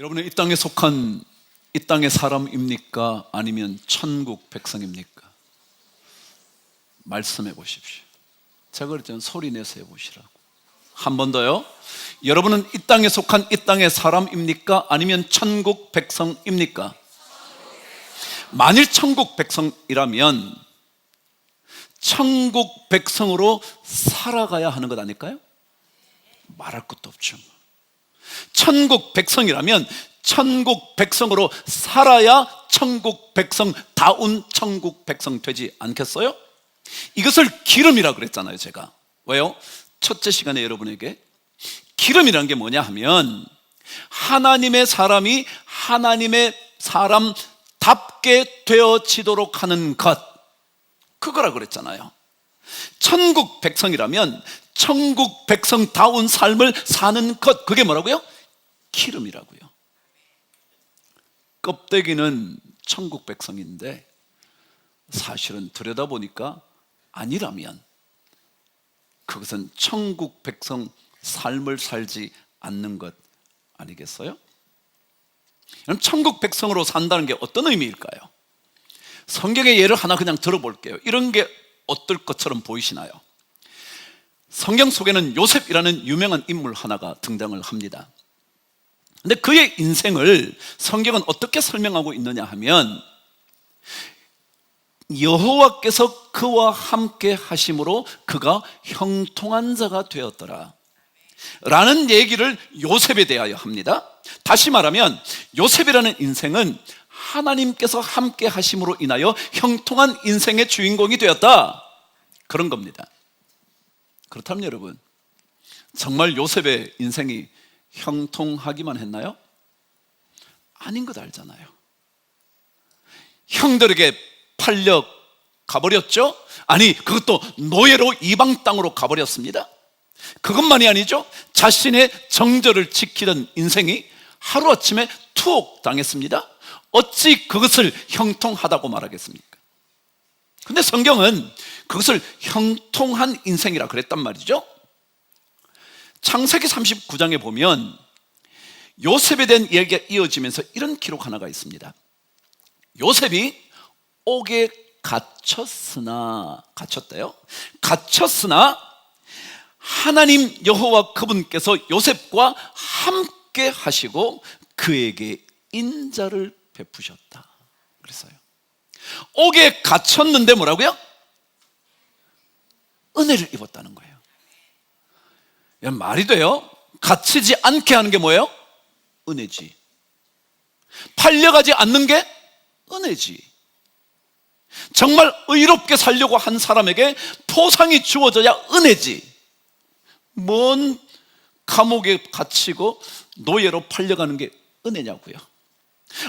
여러분은 이 땅에 속한 이 땅의 사람입니까? 아니면 천국 백성입니까? 말씀해 보십시오. 제가 그랬잖아요. 소리 내서 해보시라고. 한 번 더요. 여러분은 이 땅에 속한 이 땅의 사람입니까? 아니면 천국 백성입니까? 만일 천국 백성이라면 천국 백성으로 살아가야 하는 것 아닐까요? 말할 것도 없죠. 천국 백성이라면 천국 백성으로 살아야 천국 백성다운 천국 백성 되지 않겠어요? 이것을 기름이라 그랬잖아요. 제가 왜요? 첫째 시간에 여러분에게 기름이라는 게 뭐냐 하면 하나님의 사람이 하나님의 사람답게 되어지도록 하는 것, 그거라 그랬잖아요. 천국 백성이라면 천국 백성다운 삶을 사는 것, 그게 뭐라고요? 기름이라고요. 껍데기는 천국 백성인데 사실은 들여다보니까 아니라면 그것은 천국 백성 삶을 살지 않는 것 아니겠어요? 그럼 천국 백성으로 산다는 게 어떤 의미일까요? 성경의 예를 하나 그냥 들어볼게요. 이런 게 어떨 것처럼 보이시나요? 성경 속에는 요셉이라는 유명한 인물 하나가 등장을 합니다. 근데 그의 인생을 성경은 어떻게 설명하고 있느냐 하면 여호와께서 그와 함께 하심으로 그가 형통한 자가 되었더라 라는 얘기를 요셉에 대하여 합니다. 다시 말하면 요셉이라는 인생은 하나님께서 함께 하심으로 인하여 형통한 인생의 주인공이 되었다, 그런 겁니다. 그렇다면 여러분, 정말 요셉의 인생이 형통하기만 했나요? 아닌 것 알잖아요. 형들에게 팔려 가버렸죠? 아니, 그것도 노예로 이방 땅으로 가버렸습니다. 그것만이 아니죠. 자신의 정절을 지키던 인생이 하루아침에 투옥당했습니다. 어찌 그것을 형통하다고 말하겠습니까? 근데 성경은 그것을 형통한 인생이라 그랬단 말이죠. 창세기 39장에 보면 요셉에 대한 이야기가 이어지면서 이런 기록 하나가 있습니다. 요셉이 옥에 갇혔으나 하나님 여호와 그분께서 요셉과 함께 하시고 그에게 인자를 베푸셨다 그랬어요. 옥에 갇혔는데 뭐라고요? 은혜를 입었다는 거예요. 말이 돼요? 갇히지 않게 하는 게 뭐예요? 은혜지. 팔려가지 않는 게 은혜지. 정말 의롭게 살려고 한 사람에게 포상이 주어져야 은혜지. 뭔 감옥에 갇히고 노예로 팔려가는 게 은혜냐고요.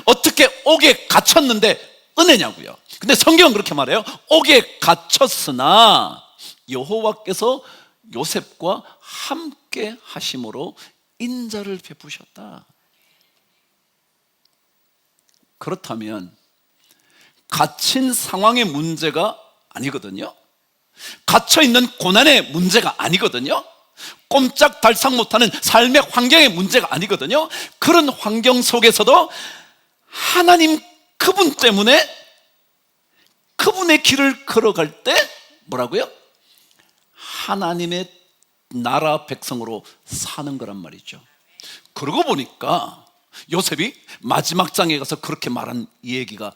어떻게 옥에 갇혔는데 은혜냐고요. 근데 성경은 그렇게 말해요. 옥에 갇혔으나 여호와께서 요셉과 함께 하심으로 인자를 베푸셨다. 그렇다면 갇힌 상황의 문제가 아니거든요. 갇혀있는 고난의 문제가 아니거든요. 꼼짝달싹 못하는 삶의 환경의 문제가 아니거든요. 그런 환경 속에서도 하나님 그분 때문에 그분의 길을 걸어갈 때 뭐라고요? 하나님의 나라 백성으로 사는 거란 말이죠. 그러고 보니까 요셉이 마지막 장에 가서 그렇게 말한 얘기가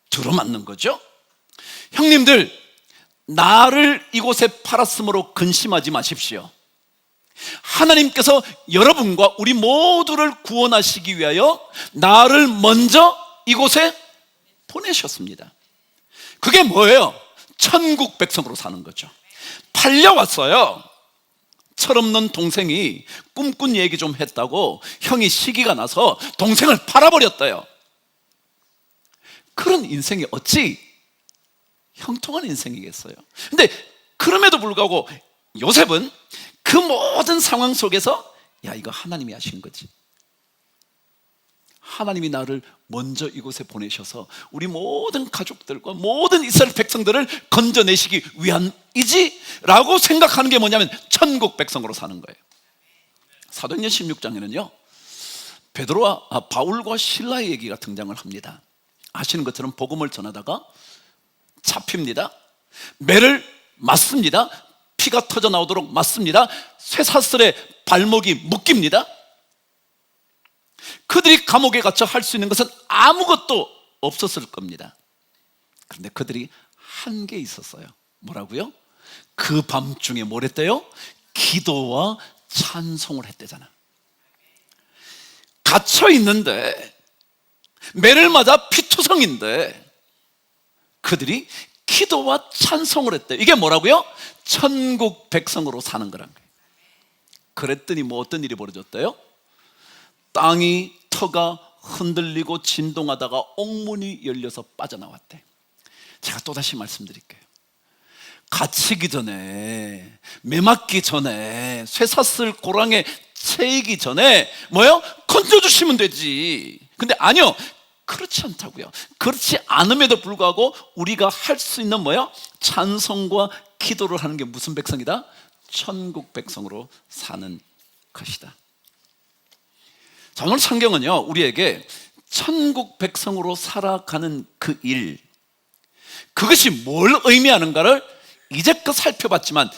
들어맞는 거죠. 형님들, 나를 이곳에 팔았으므로 근심하지 마십시오. 하나님께서 여러분과 우리 모두를 구원하시기 위하여 나를 먼저 이곳에 보내셨습니다. 그게 뭐예요? 천국 백성으로 사는 거죠. 팔려왔어요. 철없는 동생이 꿈꾼 얘기 좀 했다고 형이 시기가 나서 동생을 팔아버렸대요. 그런 인생이 어찌 형통한 인생이겠어요? 근데 그럼에도 불구하고 요셉은 그 모든 상황 속에서 야, 이거 하나님이 하신 거지. 하나님이 나를 먼저 이곳에 보내셔서 우리 모든 가족들과 모든 이스라엘 백성들을 건져내시기 위함이지 라고 생각하는 게 뭐냐면 천국 백성으로 사는 거예요. 사도행전 16장에는요 바울과 실라의 얘기가 등장을 합니다. 아시는 것처럼 복음을 전하다가 잡힙니다. 매를 맞습니다. 피가 터져 나오도록 맞습니다. 쇠사슬에 발목이 묶입니다. 그들이 감옥에 갇혀 할 수 있는 것은 아무것도 없었을 겁니다. 그런데 그들이 한 게 있었어요. 뭐라고요? 그 밤중에 뭘 했대요? 기도와 찬송을 했대잖아. 갇혀 있는데, 매를 맞아 피투성인데 그들이 기도와 찬송을 했대요. 이게 뭐라고요? 천국 백성으로 사는 거란 거예요. 그랬더니 뭐 어떤 일이 벌어졌대요? 땅이 터가 흔들리고 진동하다가 옥문이 열려서 빠져나왔대. 제가 또다시 말씀드릴게요. 갇히기 전에, 매 맞기 전에, 쇠사슬 고랑에 채이기 전에 뭐요? 건져주시면 되지. 근데 아니요, 그렇지 않다고요. 그렇지 않음에도 불구하고 우리가 할 수 있는 뭐요? 찬송과 기도를 하는 게 무슨 백성이다? 천국 백성으로 사는 것이다. 자, 오늘 성경은요, 우리에게 천국 백성으로 살아가는 그 일, 그것이 뭘 의미하는가를 이제껏 살펴봤지만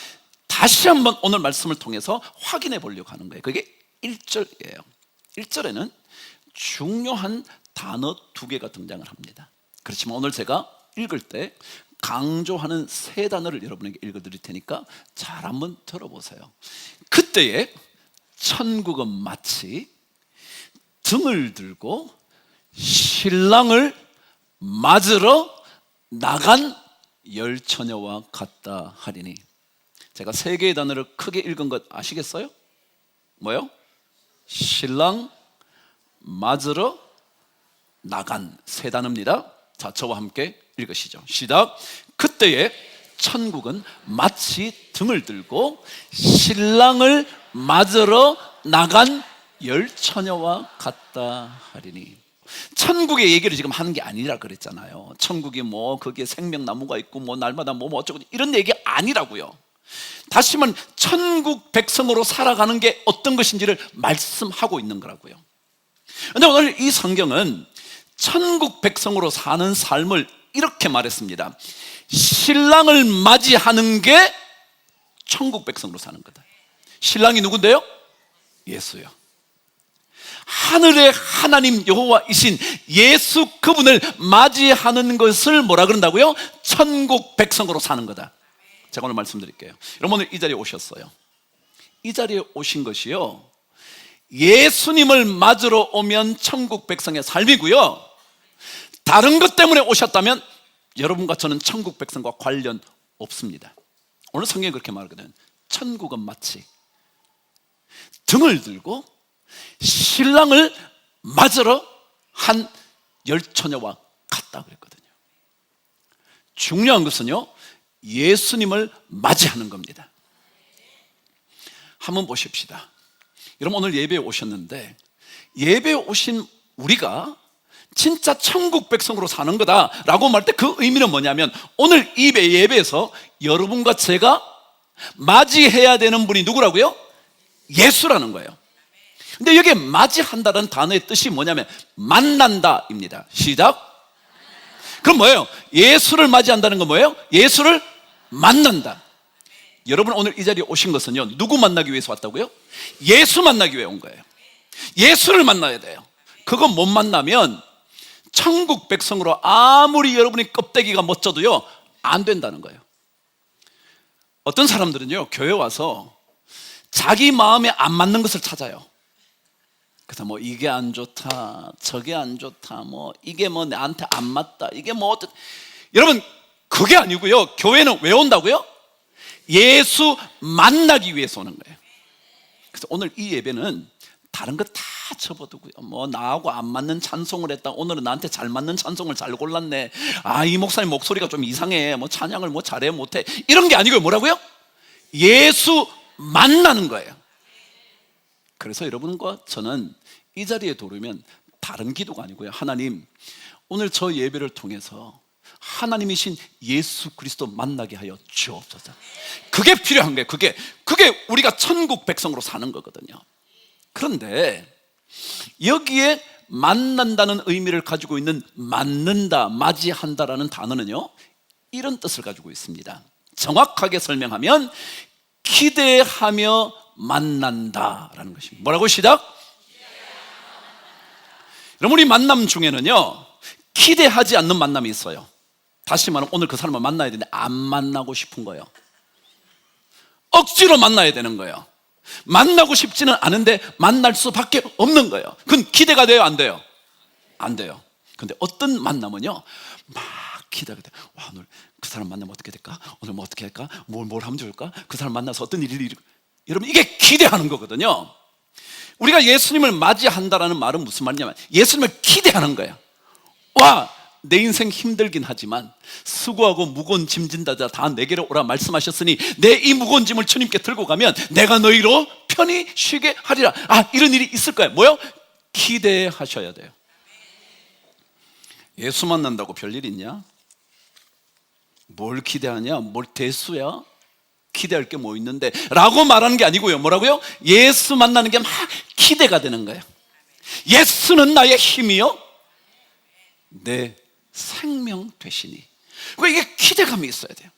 다시 한번 오늘 말씀을 통해서 확인해 보려고 하는 거예요. 그게 1절이에요. 1절에는 중요한 단어 2개가 등장을 합니다. 그렇지만 오늘 제가 읽을 때 강조하는 3단어를 여러분에게 읽어드릴 테니까 잘 한번 들어보세요. 그때에 천국은 마치 등을 들고 신랑을 맞으러 나간 열처녀와 같다 하리니. 제가 3개의 단어를 크게 읽은 것 아시겠어요? 뭐요? 신랑 맞으러 나간 3단어입니다. 자, 저와 함께 읽으시죠. 시작. 그때에 천국은 마치 등을 들고 신랑을 맞으러 나간 열처녀와 같다 하리니. 천국의 얘기를 지금 하는 게 아니라 그랬잖아요. 천국이 뭐 거기에 생명나무가 있고 뭐 날마다 뭐 어쩌고 이런 얘기 아니라고요. 다시 말하면 천국 백성으로 살아가는 게 어떤 것인지를 말씀하고 있는 거라고요. 그런데 오늘 이 성경은 천국 백성으로 사는 삶을 이렇게 말했습니다. 신랑을 맞이하는 게 천국 백성으로 사는 거다. 신랑이 누군데요? 예수요. 하늘의 하나님 여호와이신 예수 그분을 맞이하는 것을 뭐라 그런다고요? 천국 백성으로 사는 거다. 제가 오늘 말씀드릴게요. 여러분 오늘 이 자리에 오셨어요. 이 자리에 오신 것이요, 예수님을 맞으러 오면 천국 백성의 삶이고요, 다른 것 때문에 오셨다면 여러분과 저는 천국 백성과 관련 없습니다. 오늘 성경이 그렇게 말하거든요. 천국은 마치 등을 들고 신랑을 맞으러 한 열처녀와 같다 그랬거든요. 중요한 것은요, 예수님을 맞이하는 겁니다. 한번 보십시다. 여러분 오늘 예배에 오셨는데, 예배에 오신 우리가 진짜 천국 백성으로 사는 거다라고 말할 때 그 의미는 뭐냐면, 오늘 이 예배에서 여러분과 제가 맞이해야 되는 분이 누구라고요? 예수라는 거예요. 근데 여기에 맞이한다는 단어의 뜻이 뭐냐면 만난다입니다. 시작. 그럼 뭐예요? 예수를 맞이한다는 건 뭐예요? 예수를 만난다. 여러분 오늘 이 자리에 오신 것은요, 누구 만나기 위해서 왔다고요? 예수 만나기 위해 온 거예요. 예수를 만나야 돼요. 그거 못 만나면 천국 백성으로 아무리 여러분이 껍데기가 멋져도요 안 된다는 거예요. 어떤 사람들은요, 교회 와서 자기 마음에 안 맞는 것을 찾아요. 그래서 뭐 이게 안 좋다, 저게 안 좋다, 뭐 이게 뭐 나한테 안 맞다, 이게 뭐 어떤. 여러분 그게 아니고요, 교회는 왜 온다고요? 예수 만나기 위해서 오는 거예요. 그래서 오늘 이 예배는 다른 거 다 접어두고요, 뭐 나하고 안 맞는 찬송을 했다, 오늘은 나한테 잘 맞는 찬송을 잘 골랐네, 아 이 목사님 목소리가 좀 이상해, 뭐 찬양을 뭐 잘해 못해, 이런 게 아니고요, 뭐라고요? 예수 만나는 거예요. 그래서 여러분과 저는 이 자리에 도르면 다른 기도가 아니고요, 하나님 오늘 저 예배를 통해서 하나님이신 예수 그리스도 만나게 하여 주옵소서. 그게 필요한 거예요. 그게 우리가 천국 백성으로 사는 거거든요. 그런데 여기에 만난다는 의미를 가지고 있는 맞는다, 맞이한다라는 단어는요, 이런 뜻을 가지고 있습니다. 정확하게 설명하면 기대하며 만난다라는 것입니다. 뭐라고 시작? 여러분, 우리 만남 중에는요, 기대하지 않는 만남이 있어요. 다시 말하면 오늘 그 사람을 만나야 되는데 안 만나고 싶은 거예요. 억지로 만나야 되는 거예요. 만나고 싶지는 않은데 만날 수밖에 없는 거예요. 그건 기대가 돼요, 안 돼요? 안 돼요. 근데 어떤 만남은요, 막 기대가 돼요. 와, 오늘 그 사람 만나면 어떻게 될까? 오늘 뭐 어떻게 할까? 뭘 하면 좋을까? 그 사람 만나서 어떤 일이 여러분, 이게 기대하는 거거든요. 우리가 예수님을 맞이한다라는 말은 무슨 말이냐면 예수님을 기대하는 거예요. 와, 내 인생 힘들긴 하지만 수고하고 무거운 짐 진다 자 다 내게로 오라 말씀하셨으니 내 이 무거운 짐을 주님께 들고 가면 내가 너희로 편히 쉬게 하리라. 아, 이런 일이 있을 거예요. 뭐요? 기대하셔야 돼요. 예수 만난다고 별일 있냐? 뭘 기대하냐? 뭘 대수야? 기대할 게 뭐 있는데? 라고 말하는 게 아니고요. 뭐라고요? 예수 만나는 게 막 기대가 되는 거예요. 예수는 나의 힘이요 내 생명 되시니. 이게 기대감이 있어야 돼요.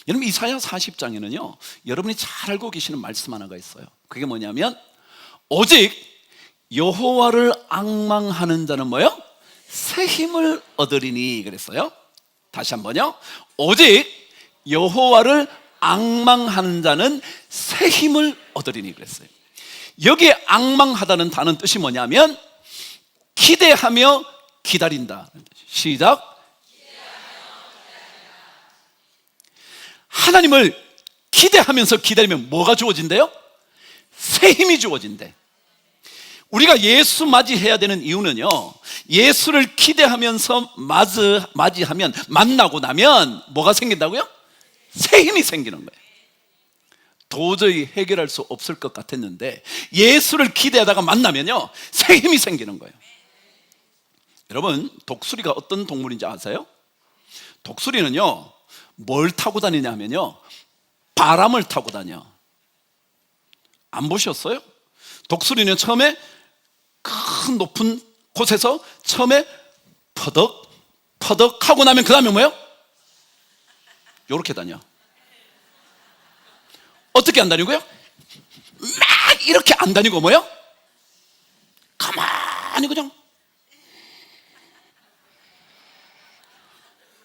여러분, 이사야 40장에는요 여러분이 잘 알고 계시는 말씀 하나가 있어요. 그게 뭐냐면 오직 여호와를 앙망하는 자는 뭐요? 새 힘을 얻으리니 그랬어요. 다시 한번요. 오직 여호와를 앙망하는 자는 새 힘을 얻으리니 그랬어요. 여기에 앙망하다는 단어는 뜻이 뭐냐면 기대하며 기다린다. 시작. 하나님을 기대하면서 기다리면 뭐가 주어진대요? 새 힘이 주어진대. 우리가 예수 맞이해야 되는 이유는요, 예수를 기대하면서 맞이하면, 만나고 나면 뭐가 생긴다고요? 새 힘이 생기는 거예요. 도저히 해결할 수 없을 것 같았는데 예수를 기대하다가 만나면요 새 힘이 생기는 거예요. 여러분, 독수리가 어떤 동물인지 아세요? 독수리는요 뭘 타고 다니냐 하면요 바람을 타고 다녀. 안 보셨어요? 독수리는 처음에 큰 높은 곳에서 처음에 퍼덕 퍼덕 하고 나면 그 다음에 뭐예요? 요렇게 다녀. 어떻게 안 다니고요? 막 이렇게 안 다니고 뭐예요? 가만히 그냥.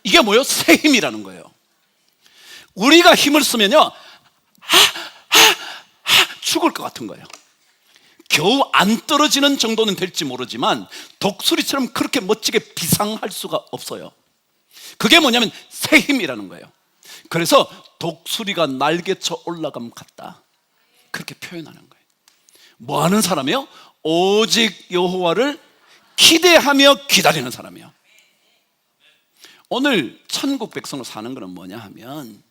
이게 뭐예요? 새 힘이라는 거예요. 우리가 힘을 쓰면요 죽을 것 같은 거예요. 겨우 안 떨어지는 정도는 될지 모르지만 독수리처럼 그렇게 멋지게 비상할 수가 없어요. 그게 뭐냐면 새 힘이라는 거예요. 그래서 독수리가 날개쳐 올라감 같다, 그렇게 표현하는 거예요. 뭐 하는 사람이요? 오직 여호와를 기대하며 기다리는 사람이요. 오늘 천국 백성으로 사는 것은 뭐냐 하면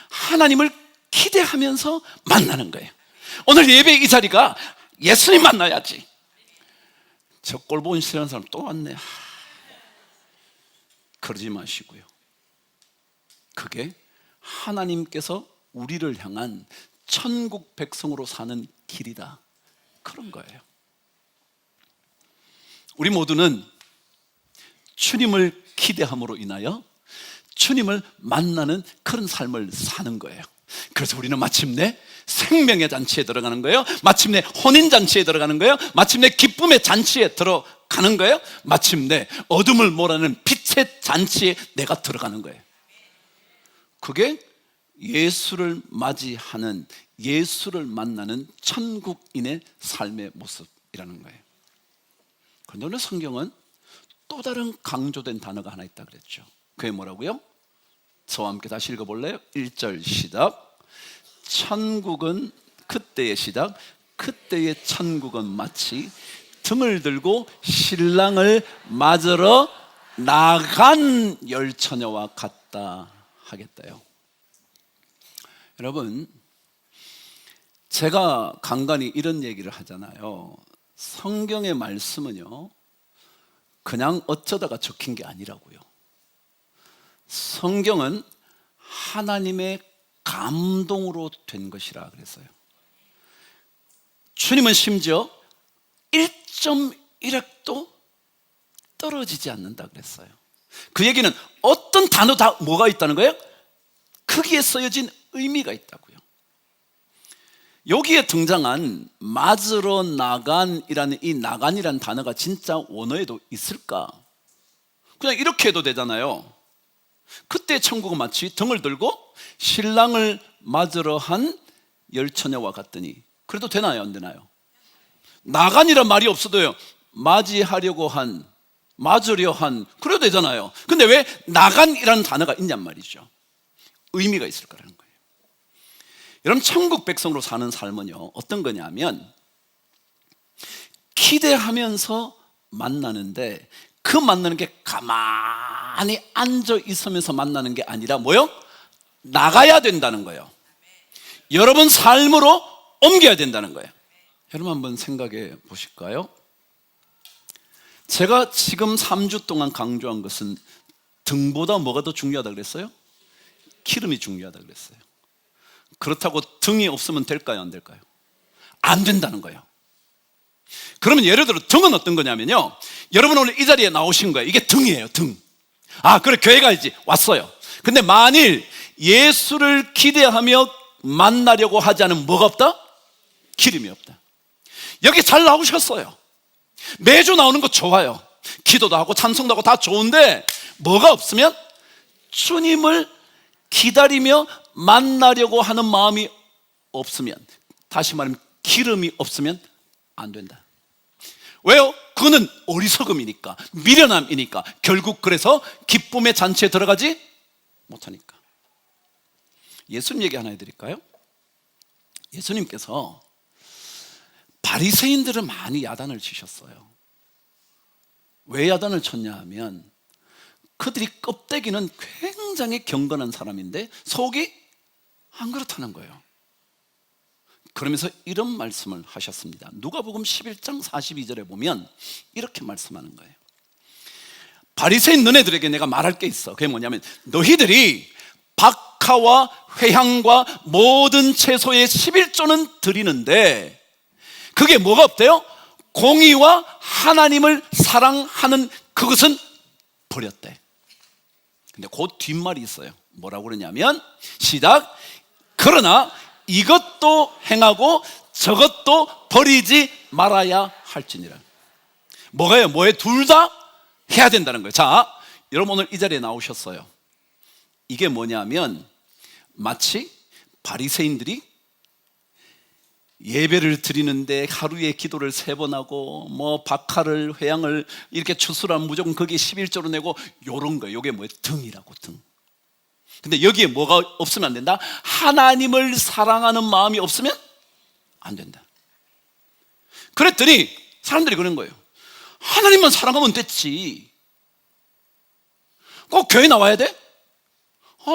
하나님을 기대하면서 만나는 거예요. 오늘 예배 이 자리가 예수님 만나야지. 저 꼴 보기 싫어하는 사람 또 왔네. 그러지 마시고요. 그게 하나님께서 우리를 향한 천국 백성으로 사는 길이다, 그런 거예요. 우리 모두는 주님을 기대함으로 인하여 주님을 만나는 그런 삶을 사는 거예요. 그래서 우리는 마침내 생명의 잔치에 들어가는 거예요. 마침내 혼인 잔치에 들어가는 거예요. 마침내 기쁨의 잔치에 들어가는 거예요. 마침내 어둠을 몰아내는 빛의 잔치에 내가 들어가는 거예요. 그게 예수를 맞이하는, 예수를 만나는 천국인의 삶의 모습이라는 거예요. 그런데 오늘 성경은 또 다른 강조된 단어가 하나 있다 그랬죠. 그게 뭐라고요? 저와 함께 다시 읽어볼래요? 1절 시작. 천국은 그때의 시작. 그때의 천국은 마치 등을 들고 신랑을 맞으러 나간 열처녀와 같다 하겠다요. 여러분, 제가 간간히 이런 얘기를 하잖아요. 성경의 말씀은요 그냥 어쩌다가 적힌 게 아니라고요. 성경은 하나님의 감동으로 된 것이라 그랬어요. 주님은 심지어 1.1획도 떨어지지 않는다 그랬어요. 그 얘기는 어떤 단어 다 뭐가 있다는 거예요? 크기에 쓰여진 의미가 있다고요. 여기에 등장한 맞으러 나간이라는 이 나간이라는 단어가 진짜 원어에도 있을까? 그냥 이렇게 해도 되잖아요. 그때 천국은 마치 등을 들고 신랑을 맞으러 한 열처녀와 같더니, 그래도 되나요 안 되나요? 나간이란 말이 없어도요, 맞이하려고 한, 맞으려 한, 그래도 되잖아요. 근데 왜 나간이라는 단어가 있냔 말이죠. 의미가 있을 거라는 거예요. 여러분, 천국 백성으로 사는 삶은요, 어떤 거냐면 기대하면서 만나는데, 그 만나는 게 가만히 앉아 있으면서 만나는 게 아니라 뭐요? 나가야 된다는 거예요. 여러분 삶으로 옮겨야 된다는 거예요. 여러분 한번 생각해 보실까요? 제가 지금 3주 동안 강조한 것은 등보다 뭐가 더 중요하다 그랬어요? 기름이 중요하다 그랬어요. 그렇다고 등이 없으면 될까요 안 될까요? 안 된다는 거예요. 그러면 예를 들어 등은 어떤 거냐면요, 여러분 오늘 이 자리에 나오신 거예요. 이게 등이에요. 등. 아 그래, 교회 가야지. 왔어요. 근데 만일 예수를 기대하며 만나려고 하지 않으면 뭐가 없다? 기름이 없다. 여기 잘 나오셨어요. 매주 나오는 거 좋아요. 기도도 하고 찬송도 하고 다 좋은데 뭐가 없으면, 주님을 기다리며 만나려고 하는 마음이 없으면, 다시 말하면 기름이 없으면 안 된다. 왜요? 그거는 어리석음이니까, 미련함이니까, 결국 그래서 기쁨의 잔치에 들어가지 못하니까. 예수님 얘기 하나 해드릴까요? 예수님께서 바리새인들을 많이 야단을 치셨어요. 왜 야단을 쳤냐 하면, 그들이 껍데기는 굉장히 경건한 사람인데 속이 안 그렇다는 거예요. 그러면서 이런 말씀을 하셨습니다. 누가복음 11장 42절에 보면 이렇게 말씀하는 거예요. 바리새인 너네들에게 내가 말할 게 있어. 그게 뭐냐면, 너희들이 박하와 회향과 모든 채소의 11조는 드리는데 그게 뭐가 없대요? 공의와 하나님을 사랑하는 그것은 버렸대. 근데 그 뒷말이 있어요. 뭐라고 그러냐면, 시작. 그러나 이것도 행하고 저것도 버리지 말아야 할지니라. 뭐가요? 뭐에 둘 다 해야 된다는 거예요. 자, 여러분 오늘 이 자리에 나오셨어요. 이게 뭐냐면, 마치 바리새인들이 예배를 드리는데 하루에 기도를 3번 하고 뭐 박하를 회향을 이렇게 추수하면 무조건 거기에 11조로 내고 요런 거예요. 이게 뭐예요? 등이라고, 등. 근데 여기에 뭐가 없으면 안 된다? 하나님을 사랑하는 마음이 없으면 안 된다. 그랬더니 사람들이 그런 거예요. 하나님만 사랑하면 됐지, 꼭 교회 나와야 돼?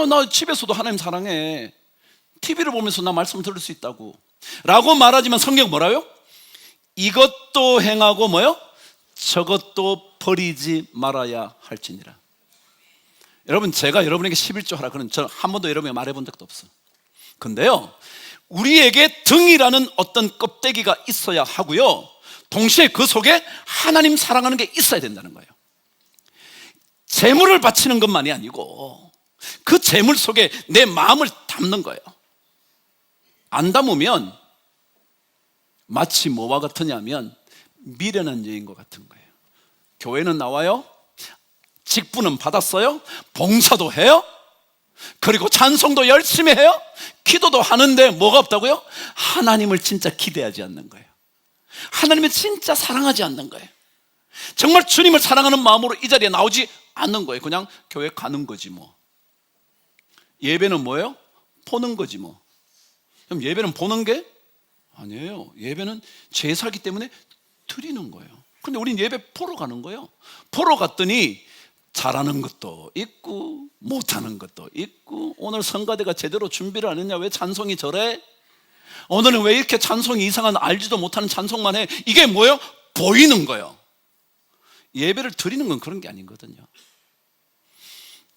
나 집에서도 하나님 사랑해. TV를 보면서 나 말씀 들을 수 있다고 라고 말하지만 성경 뭐라요? 이것도 행하고 뭐요? 저것도 버리지 말아야 할지니라. 여러분, 제가 여러분에게 11조 하라 그런 저는 한 번도 여러분에게 말해본 적도 없어요. 근데요, 우리에게 등이라는 어떤 껍데기가 있어야 하고요, 동시에 그 속에 하나님 사랑하는 게 있어야 된다는 거예요. 재물을 바치는 것만이 아니고 그 재물 속에 내 마음을 담는 거예요. 안 담으면 마치 뭐와 같으냐면 미련한 여인과 같은 거예요. 교회는 나와요, 직분은 받았어요, 봉사도 해요, 그리고 찬송도 열심히 해요, 기도도 하는데 뭐가 없다고요? 하나님을 진짜 기대하지 않는 거예요. 하나님을 진짜 사랑하지 않는 거예요. 정말 주님을 사랑하는 마음으로 이 자리에 나오지 않는 거예요. 그냥 교회 가는 거지 뭐. 예배는 뭐예요? 보는 거지 뭐. 그럼 예배는 보는 게 아니에요. 예배는 제사기 때문에 드리는 거예요. 근데 우린 예배 보러 가는 거예요. 보러 갔더니 잘하는 것도 있고 못하는 것도 있고, 오늘 성가대가 제대로 준비를 안 했냐, 왜 찬송이 저래, 오늘은 왜 이렇게 찬송이 이상한 알지도 못하는 찬송만 해, 이게 뭐예요? 보이는 거예요. 예배를 드리는 건 그런 게 아니거든요.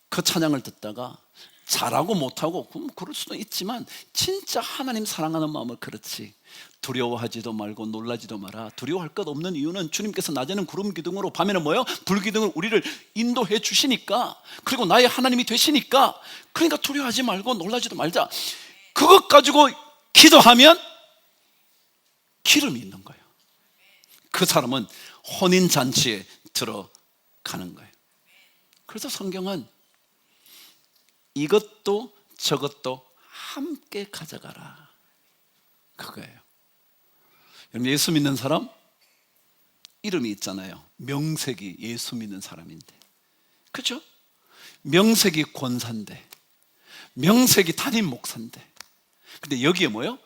그 찬양을 듣다가 잘하고 못하고 그럴 수도 있지만 진짜 하나님 사랑하는 마음을 그렇지 두려워하지도 말고 놀라지도 마라. 두려워할 것 없는 이유는 주님께서 낮에는 구름 기둥으로 밤에는 뭐예요? 불 기둥으로 우리를 인도해 주시니까, 그리고 나의 하나님이 되시니까, 그러니까 두려워하지 말고 놀라지도 말자. 그것 가지고 기도하면 기름이 있는 거예요. 그 사람은 혼인잔치에 들어가는 거예요. 그래서 성경은 이것도 저것도 함께 가져가라, 그거예요. 여러분, 예수 믿는 사람 이름이 있잖아요. 명색이 예수 믿는 사람인데, 그렇죠? 명색이 권사인데, 명색이 담임 목사인데, 근데 여기에 뭐예요?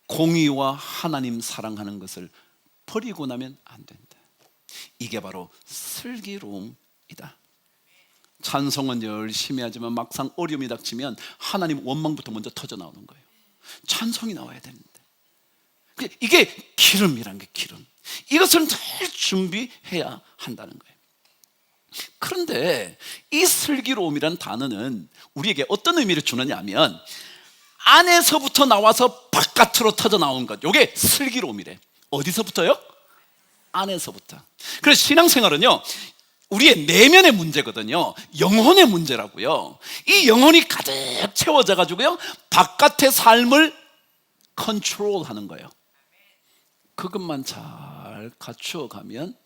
공의와 하나님 사랑하는 것을 버리고 나면 안 된다. 이게 바로 슬기로움이다. 찬송은 열심히 하지만 막상 어려움이 닥치면 하나님 원망부터 먼저 터져 나오는 거예요. 찬송이 나와야 되는데, 이게 기름이란 게 기름. 이것을 잘 준비해야 한다는 거예요. 그런데 이 슬기로움이란 단어는 우리에게 어떤 의미를 주느냐 하면, 안에서부터 나와서 바깥으로 터져 나오는 것, 이게 슬기로움이래. 어디서부터요? 안에서부터. 그래서 신앙생활은요, 우리의 내면의 문제거든요. 영혼의 문제라고요. 이 영혼이 가득 채워져 가지고요, 바깥의 삶을 컨트롤하는 거예요. 그것만 잘 갖추어 가면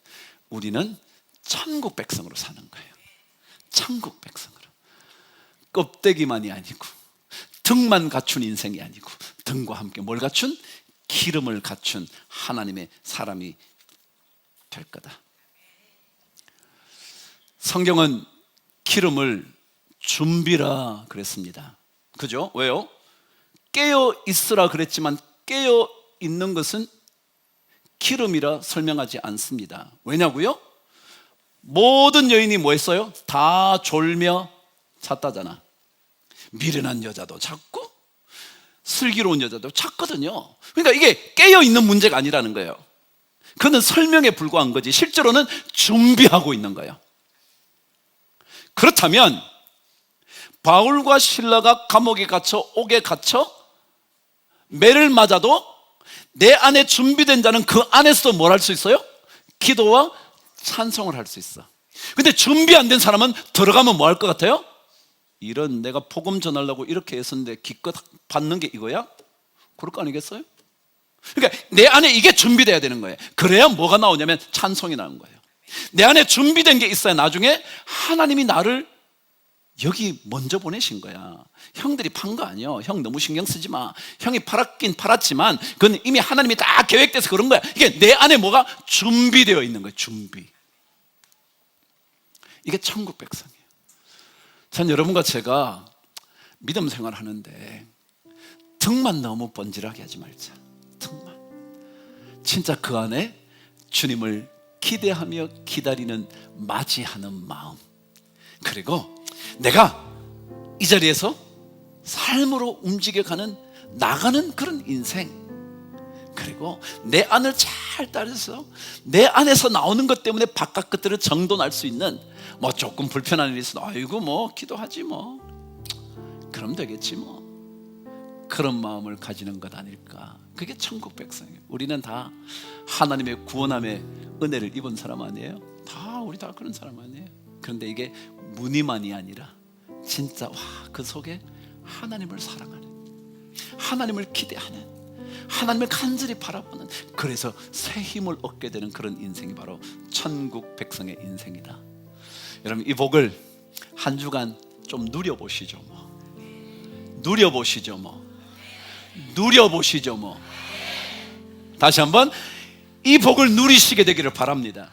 우리는 천국 백성으로 사는 거예요. 천국 백성으로. 껍데기만이 아니고 등만 갖춘 인생이 아니고 등과 함께 뭘 갖춘? 기름을 갖춘 하나님의 사람이 될 거다. 성경은 기름을 준비라 그랬습니다. 그죠? 왜요? 깨어 있으라 그랬지만 깨어 있는 것은 기름이라 설명하지 않습니다. 왜냐고요? 모든 여인이 뭐 했어요? 다 졸며 잤다잖아. 미련한 여자도 잤고 슬기로운 여자도 잤거든요. 그러니까 이게 깨어 있는 문제가 아니라는 거예요. 그는 설명에 불과한 거지 실제로는 준비하고 있는 거예요. 그렇다면 바울과 실라가 감옥에 갇혀 옥에 갇혀 매를 맞아도 내 안에 준비된 자는 그 안에서 뭘 할 수 있어요? 기도와 찬송을 할 수 있어. 근데 준비 안 된 사람은 들어가면 뭐 할 것 같아요? 이런, 내가 복음 전하려고 이렇게 애썼는데 기껏 받는 게 이거야? 그럴 거 아니겠어요? 그러니까 내 안에 이게 준비돼야 되는 거예요. 그래야 뭐가 나오냐면 찬송이 나오는 거예요. 내 안에 준비된 게 있어야 나중에 하나님이 나를 여기 먼저 보내신 거야. 형들이 판 거 아니야. 형 너무 신경 쓰지 마. 형이 팔았긴 팔았지만 그건 이미 하나님이 다 계획돼서 그런 거야. 이게 내 안에 뭐가 준비되어 있는 거야. 준비. 이게 천국 백성이에요. 전 여러분과 제가 믿음 생활 하는데 등만 너무 번지르하게 하지 말자. 등만. 진짜 그 안에 주님을 기대하며 기다리는, 맞이하는 마음, 그리고 내가 이 자리에서 삶으로 움직여가는, 나가는 그런 인생, 그리고 내 안을 잘 따라서 내 안에서 나오는 것 때문에 바깥 것들을 정돈할 수 있는, 뭐 조금 불편한 일이 있어도 아이고 뭐 기도하지 뭐 그럼 되겠지 뭐, 그런 마음을 가지는 것 아닐까. 그게 천국 백성이에요. 우리는 다 하나님의 구원함의 은혜를 입은 사람 아니에요? 우리 다 그런 사람 아니에요? 그런데 이게 무늬만이 아니라 진짜 그 속에 하나님을 사랑하는, 하나님을 기대하는, 하나님을 간절히 바라보는, 그래서 새 힘을 얻게 되는 그런 인생이 바로 천국 백성의 인생이다. 여러분, 이 복을 한 주간 좀 누려보시죠 뭐. 누려보시죠 뭐. 누려보시죠 뭐. 다시 한번 이 복을 누리시게 되기를 바랍니다.